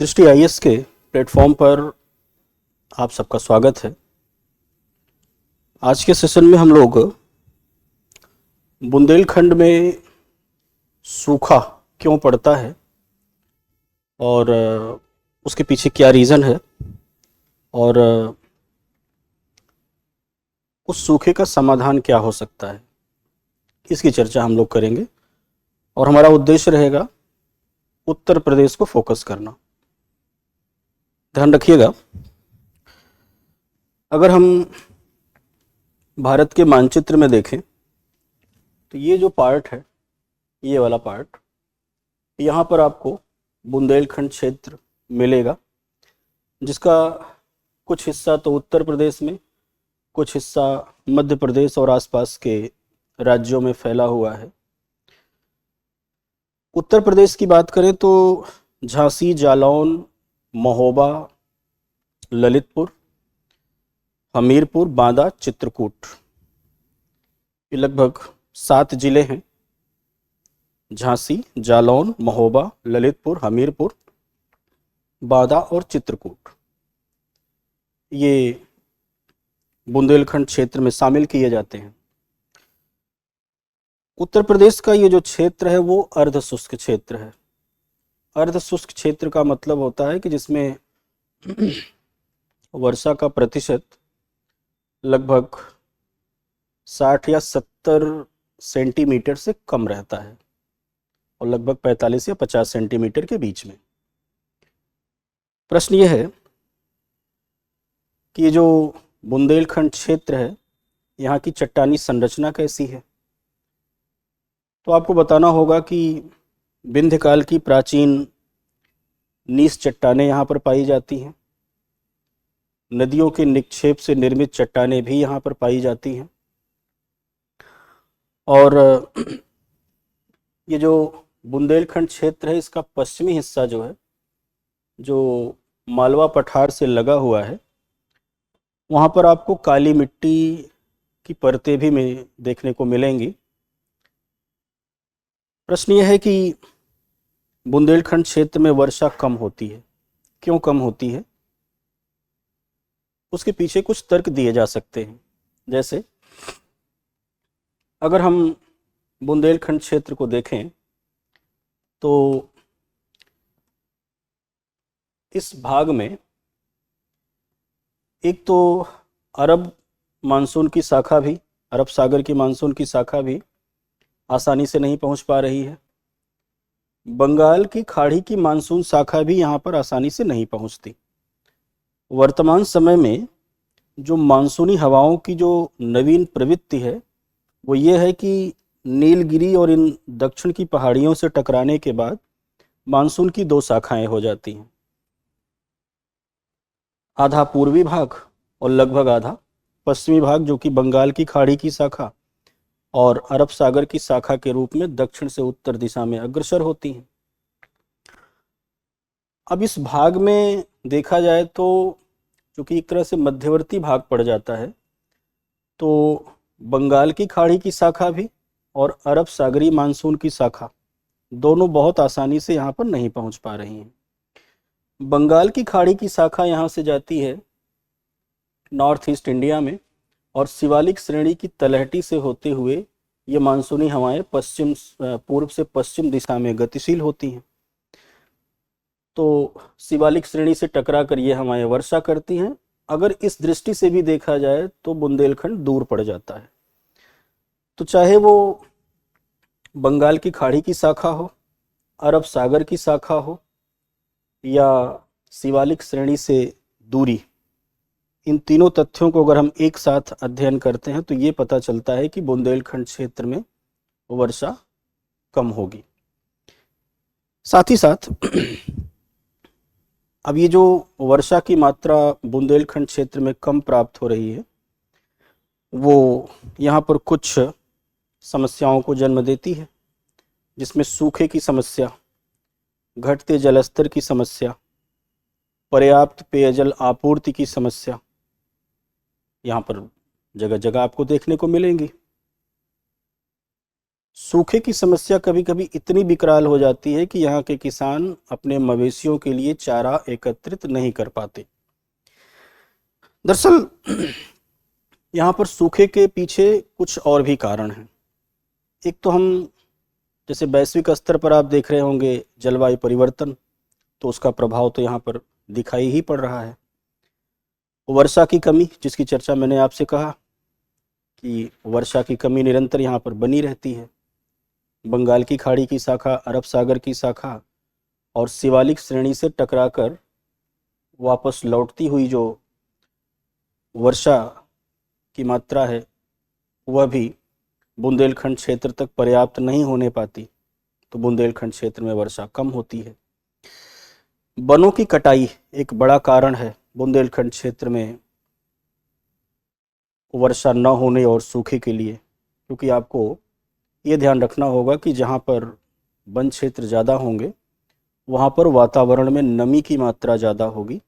दृष्टि आईएएस के प्लेटफॉर्म पर आप सबका स्वागत है। आज के सेशन में हम लोग बुंदेलखंड में सूखा क्यों पड़ता है और उसके पीछे क्या रीज़न है और उस सूखे का समाधान क्या हो सकता है, इसकी चर्चा हम लोग करेंगे। और हमारा उद्देश्य रहेगा उत्तर प्रदेश को फोकस करना। ध्यान रखिएगा, अगर हम भारत के मानचित्र में देखें तो ये जो पार्ट है, ये वाला पार्ट, यहाँ पर आपको बुंदेलखंड क्षेत्र मिलेगा, जिसका कुछ हिस्सा तो उत्तर प्रदेश में, कुछ हिस्सा मध्य प्रदेश और आसपास के राज्यों में फैला हुआ है। उत्तर प्रदेश की बात करें तो झांसी, जालौन, महोबा, ललितपुर, हमीरपुर, बांदा, चित्रकूट, ये लगभग 7 जिले हैं। झांसी, जालौन, महोबा, ललितपुर, हमीरपुर, बांदा और चित्रकूट, ये बुंदेलखंड क्षेत्र में शामिल किए जाते हैं। उत्तर प्रदेश का ये जो क्षेत्र है वो अर्ध शुष्क क्षेत्र है। अर्ध शुष्क क्षेत्र का मतलब होता है कि जिसमें वर्षा का प्रतिशत लगभग 60 या 70 सेंटीमीटर से कम रहता है और लगभग 45 या 50 सेंटीमीटर के बीच में। प्रश्न ये है कि ये जो बुंदेलखंड क्षेत्र है, यहाँ की चट्टानी संरचना कैसी है। तो आपको बताना होगा कि विंध्य काल की प्राचीन नीस चट्टानें यहाँ पर पाई जाती हैं। नदियों के निक्षेप से निर्मित चट्टानें भी यहाँ पर पाई जाती हैं। और ये जो बुंदेलखंड क्षेत्र है, इसका पश्चिमी हिस्सा जो है, जो मालवा पठार से लगा हुआ है, वहाँ पर आपको काली मिट्टी की परतें भी में देखने को मिलेंगी। प्रश्न ये है कि बुंदेलखंड क्षेत्र में वर्षा कम होती है, क्यों कम होती है? उसके पीछे कुछ तर्क दिए जा सकते हैं। जैसे अगर हम बुंदेलखंड क्षेत्र को देखें तो इस भाग में एक तो अरब मानसून की शाखा भी, अरब सागर की मानसून की शाखा भी आसानी से नहीं पहुंच पा रही है। बंगाल की खाड़ी की मानसून शाखा भी यहाँ पर आसानी से नहीं पहुंचती। वर्तमान समय में जो मानसूनी हवाओं की जो नवीन प्रवृत्ति है वो ये है कि नीलगिरी और इन दक्षिण की पहाड़ियों से टकराने के बाद मानसून की 2 शाखाएं हो जाती हैं, आधा पूर्वी भाग और लगभग आधा पश्चिमी भाग, जो कि बंगाल की खाड़ी की शाखा और अरब सागर की शाखा के रूप में दक्षिण से उत्तर दिशा में अग्रसर होती हैं। अब इस भाग में देखा जाए तो चूंकि एक तरह से मध्यवर्ती भाग पड़ जाता है, तो बंगाल की खाड़ी की शाखा भी और अरब सागरी मानसून की शाखा दोनों बहुत आसानी से यहाँ पर नहीं पहुँच पा रही हैं। बंगाल की खाड़ी की शाखा यहाँ से जाती है नॉर्थ ईस्ट इंडिया में और शिवालिक श्रेणी की तलहटी से होते हुए ये मानसूनी हवाएं पूर्व से पश्चिम दिशा में गतिशील होती हैं। तो शिवालिक श्रेणी से टकरा कर ये हवाएं वर्षा करती हैं। अगर इस दृष्टि से भी देखा जाए तो बुंदेलखंड दूर पड़ जाता है। तो चाहे वो बंगाल की खाड़ी की शाखा हो, अरब सागर की शाखा हो या शिवालिक श्रेणी से दूरी, इन तीनों तथ्यों को अगर हम एक साथ अध्ययन करते हैं तो ये पता चलता है कि बुंदेलखंड क्षेत्र में वर्षा कम होगी। साथ ही साथ अब ये जो वर्षा की मात्रा बुंदेलखंड क्षेत्र में कम प्राप्त हो रही है, वो यहाँ पर कुछ समस्याओं को जन्म देती है, जिसमें सूखे की समस्या, घटते जलस्तर की समस्या, पर्याप्त पेयजल आपूर्ति की समस्या यहाँ पर जगह जगह आपको देखने को मिलेंगी। सूखे की समस्या कभी कभी इतनी विकराल हो जाती है कि यहाँ के किसान अपने मवेशियों के लिए चारा एकत्रित नहीं कर पाते। दरअसल यहाँ पर सूखे के पीछे कुछ और भी कारण हैं। एक तो हम जैसे वैश्विक स्तर पर आप देख रहे होंगे जलवायु परिवर्तन, तो उसका प्रभाव तो यहाँ पर दिखाई ही पड़ रहा है। वर्षा की कमी, जिसकी चर्चा मैंने आपसे कहा कि वर्षा की कमी निरंतर यहाँ पर बनी रहती है। बंगाल की खाड़ी की शाखा, अरब सागर की शाखा और शिवालिक श्रेणी से टकराकर वापस लौटती हुई जो वर्षा की मात्रा है वह भी बुंदेलखंड क्षेत्र तक पर्याप्त नहीं होने पाती, तो बुंदेलखंड क्षेत्र में वर्षा कम होती है। वनों की कटाई एक बड़ा कारण है बुंदेलखंड क्षेत्र में वर्षा न होने और सूखे के लिए, क्योंकि आपको ये ध्यान रखना होगा कि जहाँ पर वन क्षेत्र ज़्यादा होंगे वहाँ पर वातावरण में नमी की मात्रा ज़्यादा होगी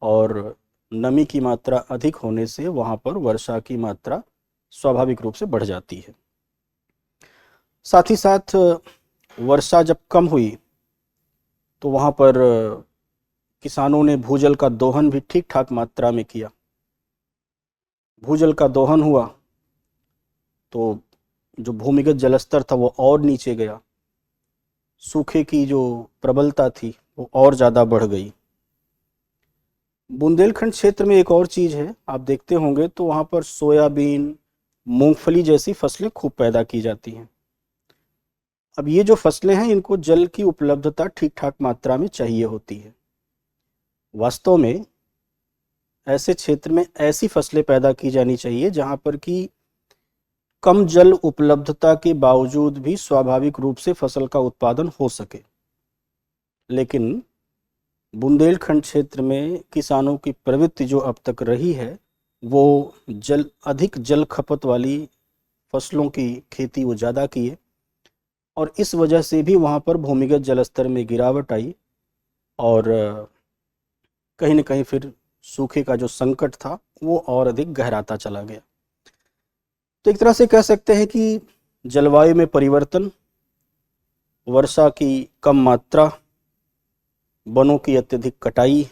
और नमी की मात्रा अधिक होने से वहाँ पर वर्षा की मात्रा स्वाभाविक रूप से बढ़ जाती है। साथ ही साथ वर्षा जब कम हुई तो वहाँ पर किसानों ने भूजल का दोहन भी ठीक ठाक मात्रा में किया। भूजल का दोहन हुआ तो जो भूमिगत जलस्तर था वो और नीचे गया, सूखे की जो प्रबलता थी वो और ज़्यादा बढ़ गई। बुंदेलखंड क्षेत्र में एक और चीज़ है, आप देखते होंगे तो वहाँ पर सोयाबीन, मूंगफली जैसी फसलें खूब पैदा की जाती हैं। अब ये जो फसलें हैं इनको जल की उपलब्धता ठीक ठाक मात्रा में चाहिए होती है। वास्तव में ऐसे क्षेत्र में ऐसी फसलें पैदा की जानी चाहिए जहाँ पर कि कम जल उपलब्धता के बावजूद भी स्वाभाविक रूप से फसल का उत्पादन हो सके। लेकिन बुंदेलखंड क्षेत्र में किसानों की प्रवृत्ति जो अब तक रही है वो अधिक जल खपत वाली फसलों की खेती वो ज़्यादा की है और इस वजह से भी वहाँ पर भूमिगत जलस्तर में गिरावट आई और कहीं न कहीं फिर सूखे का जो संकट था वो और अधिक गहराता चला गया। तो एक तरह से कह सकते हैं कि जलवायु में परिवर्तन, वर्षा की कम मात्रा, वनों की अत्यधिक कटाई,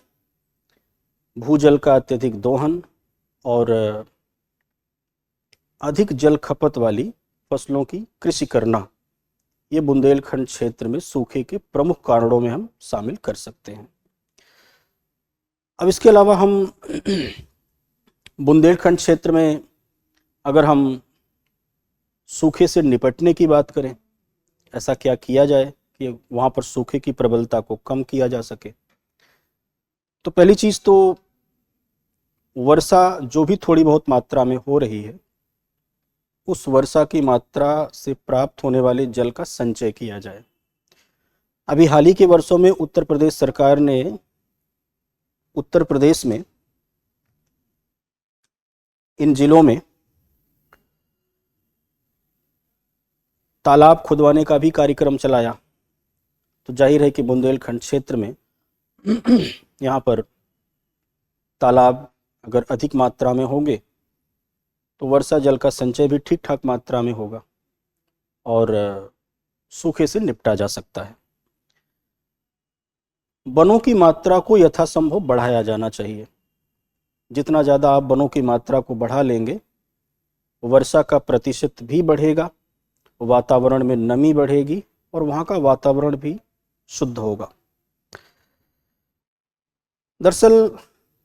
भूजल का अत्यधिक दोहन और अधिक जल खपत वाली फसलों की कृषि करना, ये बुंदेलखंड क्षेत्र में सूखे के प्रमुख कारणों में हम शामिल कर सकते हैं। अब इसके अलावा हम बुंदेलखंड क्षेत्र में अगर हम सूखे से निपटने की बात करें, ऐसा क्या किया जाए कि वहाँ पर सूखे की प्रबलता को कम किया जा सके, तो पहली चीज़ तो वर्षा जो भी थोड़ी बहुत मात्रा में हो रही है उस वर्षा की मात्रा से प्राप्त होने वाले जल का संचय किया जाए। अभी हाल ही के वर्षों में उत्तर प्रदेश सरकार ने उत्तर प्रदेश में इन जिलों में तालाब खुदवाने का भी कार्यक्रम चलाया। तो जाहिर है कि बुंदेलखंड क्षेत्र में यहाँ पर तालाब अगर अधिक मात्रा में होंगे तो वर्षा जल का संचय भी ठीक ठाक मात्रा में होगा और सूखे से निपटा जा सकता है। वनों की मात्रा को यथासंभव बढ़ाया जाना चाहिए। जितना ज़्यादा आप वनों की मात्रा को बढ़ा लेंगे वर्षा का प्रतिशत भी बढ़ेगा, वातावरण में नमी बढ़ेगी और वहाँ का वातावरण भी शुद्ध होगा। दरअसल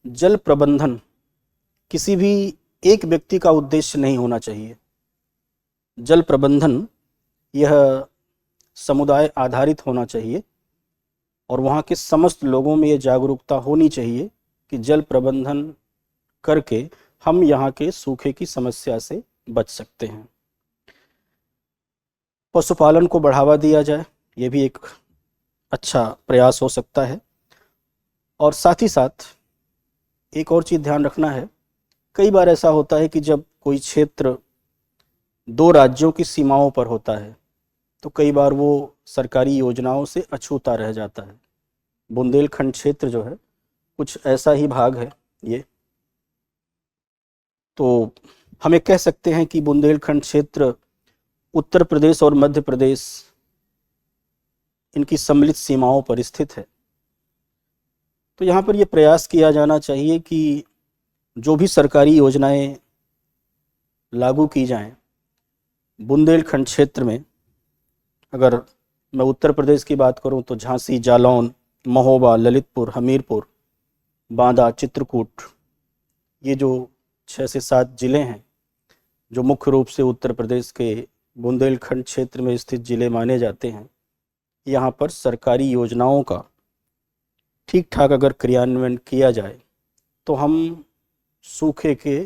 जल प्रबंधन किसी भी एक व्यक्ति का उद्देश्य नहीं होना चाहिए। जल प्रबंधन यह समुदाय आधारित होना चाहिए और वहाँ के समस्त लोगों में यह जागरूकता होनी चाहिए कि जल प्रबंधन करके हम यहाँ के सूखे की समस्या से बच सकते हैं। पशुपालन को बढ़ावा दिया जाए, ये भी एक अच्छा प्रयास हो सकता है। और साथ ही साथ एक और चीज़ ध्यान रखना है, कई बार ऐसा होता है कि जब कोई क्षेत्र दो राज्यों की सीमाओं पर होता है तो कई बार वो सरकारी योजनाओं से अछूता रह जाता है। बुंदेलखंड क्षेत्र जो है कुछ ऐसा ही भाग है ये। तो हम ये कह सकते हैं कि बुंदेलखंड क्षेत्र उत्तर प्रदेश और मध्य प्रदेश इनकी सम्मिलित सीमाओं पर स्थित है। तो यहाँ पर ये प्रयास किया जाना चाहिए कि जो भी सरकारी योजनाएं लागू की जाएं, बुंदेलखंड क्षेत्र में, अगर मैं उत्तर प्रदेश की बात करूं तो झांसी, जालौन, महोबा, ललितपुर, हमीरपुर, बांदा, चित्रकूट, ये जो 6 से 7 जिले हैं जो मुख्य रूप से उत्तर प्रदेश के बुंदेलखंड क्षेत्र में स्थित जिले माने जाते हैं, यहाँ पर सरकारी योजनाओं का ठीक ठाक अगर क्रियान्वयन किया जाए तो हम सूखे के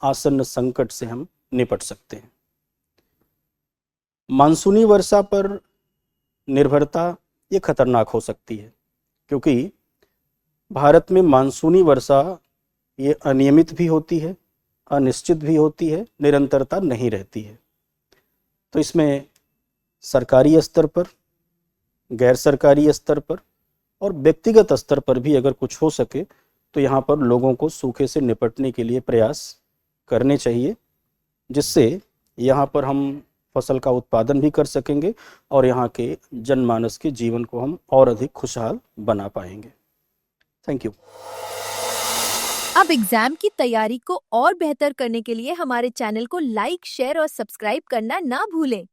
आसन्न संकट से हम निपट सकते हैं। मानसूनी वर्षा पर निर्भरता ये खतरनाक हो सकती है, क्योंकि भारत में मानसूनी वर्षा ये अनियमित भी होती है, अनिश्चित भी होती है, निरंतरता नहीं रहती है। तो इसमें सरकारी स्तर पर, गैर सरकारी स्तर पर और व्यक्तिगत स्तर पर भी अगर कुछ हो सके तो यहाँ पर लोगों को सूखे से निपटने के लिए प्रयास करने चाहिए, जिससे यहाँ पर हम फसल का उत्पादन भी कर सकेंगे और यहाँ के जनमानस के जीवन को हम और अधिक खुशहाल बना पाएंगे। Thank you. अब एग्जाम की तैयारी को और बेहतर करने के लिए हमारे चैनल को लाइक, शेयर और सब्सक्राइब करना ना भूलें।